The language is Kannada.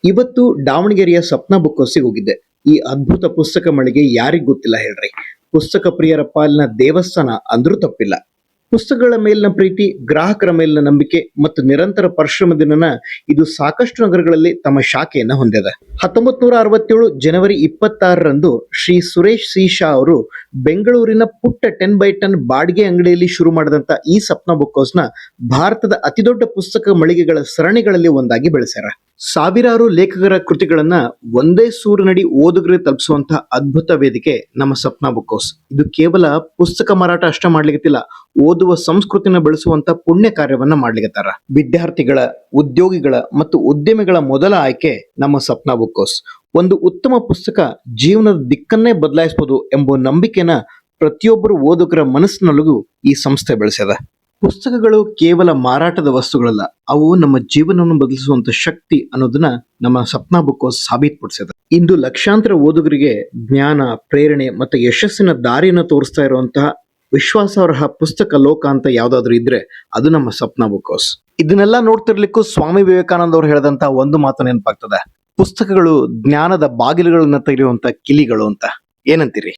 ಇವತ್ತು ದಾವಣಗೆರೆಯ ಸಪ್ನ ಬುಕ್ ಹೌಸಿಗೆ ಹೋಗಿದ್ದೆ. ಈ ಅದ್ಭುತ ಪುಸ್ತಕ ಮಳಿಗೆ ಯಾರಿಗ್ ಗೊತ್ತಿಲ್ಲ ಹೇಳ್ರಿ. ಪುಸ್ತಕ ಪ್ರಿಯರ ಪಾಲಿನ ದೇವಸ್ಥಾನ ಅಂದ್ರೂ ತಪ್ಪಿಲ್ಲ. ಪುಸ್ತಕಗಳ ಮೇಲಿನ ಪ್ರೀತಿ, ಗ್ರಾಹಕರ ಮೇಲಿನ ನಂಬಿಕೆ ಮತ್ತು ನಿರಂತರ ಪರಿಶ್ರಮದಿಂದ ಇದು ಸಾಕಷ್ಟು ನಗರಗಳಲ್ಲಿ ತಮ್ಮ ಶಾಖೆಯನ್ನ ಹೊಂದಿದೆ. 1967 ಜನವರಿ 26ರಂದು ಶ್ರೀ ಸುರೇಶ್ ಸಿ ಶಾ ಅವರು ಬೆಂಗಳೂರಿನ ಪುಟ್ಟ 10x10 ಬಾಡಿಗೆ ಅಂಗಡಿಯಲ್ಲಿ ಶುರು ಮಾಡಿದಂತ ಈ ಸಪ್ನ ಬುಕ್ ಹೌಸ್ನ ಭಾರತದ ಅತಿದೊಡ್ಡ ಪುಸ್ತಕ ಮಳಿಗೆಗಳ ಸರಣಿಗಳಲ್ಲಿ ಒಂದಾಗಿ ಬೆಳೆಸ್ಯಾರ. ಸಾವಿರಾರು ಲೇಖಕರ ಕೃತಿಗಳನ್ನ ಒಂದೇ ಸೂರಿನಡಿ ಓದುಗರಿಗೆ ತಲುಪಿಸುವಂತಹ ಅದ್ಭುತ ವೇದಿಕೆ ನಮ್ಮ ಸಪ್ನ ಬುಕ್ ಹೌಸ್. ಇದು ಕೇವಲ ಪುಸ್ತಕ ಮಾರಾಟ ಅಷ್ಟ ಮಾಡ್ಲಿಕ್ಕಿಲ್ಲ, ಓದುವ ಸಂಸ್ಕೃತಿನ ಬೆಳೆಸುವಂತ ಪುಣ್ಯ ಕಾರ್ಯವನ್ನ ಮಾಡ್ಲಿಕತ್ತಾರ. ವಿದ್ಯಾರ್ಥಿಗಳ, ಉದ್ಯೋಗಿಗಳ ಮತ್ತು ಉದ್ಯಮಿಗಳ ಮೊದಲ ಆಯ್ಕೆ ನಮ್ಮ ಸಪ್ನ ಬುಕ್ ಹೌಸ್. ಒಂದು ಉತ್ತಮ ಪುಸ್ತಕ ಜೀವನದ ದಿಕ್ಕನ್ನೇ ಬದಲಾಯಿಸಬಹುದು ಎಂಬ ನಂಬಿಕೆನ ಪ್ರತಿಯೊಬ್ಬರು ಓದುಗರ ಮನಸ್ಸಿನಲ್ಲಿಗೂ ಈ ಸಂಸ್ಥೆ ಬೆಳೆಸಿದೆ. ಪುಸ್ತಕಗಳು ಕೇವಲ ಮಾರಾಟದ ವಸ್ತುಗಳಲ್ಲ, ಅವು ನಮ್ಮ ಜೀವನವನ್ನು ಬದಲಿಸುವಂತ ಶಕ್ತಿ ಅನ್ನೋದನ್ನ ನಮ್ಮ ಸಪ್ನ ಬುಕ್ ಹೌಸ್ ಸಾಬೀತುಪಡಿಸಿದೆ. ಇಂದು ಲಕ್ಷಾಂತರ ಓದುಗರಿಗೆ ಜ್ಞಾನ, ಪ್ರೇರಣೆ ಮತ್ತು ಯಶಸ್ಸಿನ ದಾರಿಯನ್ನು ತೋರಿಸ್ತಾ ಇರುವಂತಹ ವಿಶ್ವಾಸಾರ್ಹ ಪುಸ್ತಕ ಲೋಕ ಅಂತ ಯಾವ್ದಾದ್ರು ಇದ್ರೆ ಅದು ನಮ್ಮ ಸಪ್ನ ಬುಕ್ ಹೌಸ್. ಇದನ್ನೆಲ್ಲ ನೋಡ್ತಿರ್ಲಿಕ್ಕೂ ಸ್ವಾಮಿ ವಿವೇಕಾನಂದ ಅವರು ಹೇಳಿದಂತ ಒಂದು ಮಾತು ನೆನಪಾಗ್ತದೆ: ಪುಸ್ತಕಗಳು ಜ್ಞಾನದ ಬಾಗಿಲುಗಳನ್ನ ತೆರೆಯುವಂತ ಕಿಲಿಗಳು ಅಂತ. ಏನಂತೀರಿ?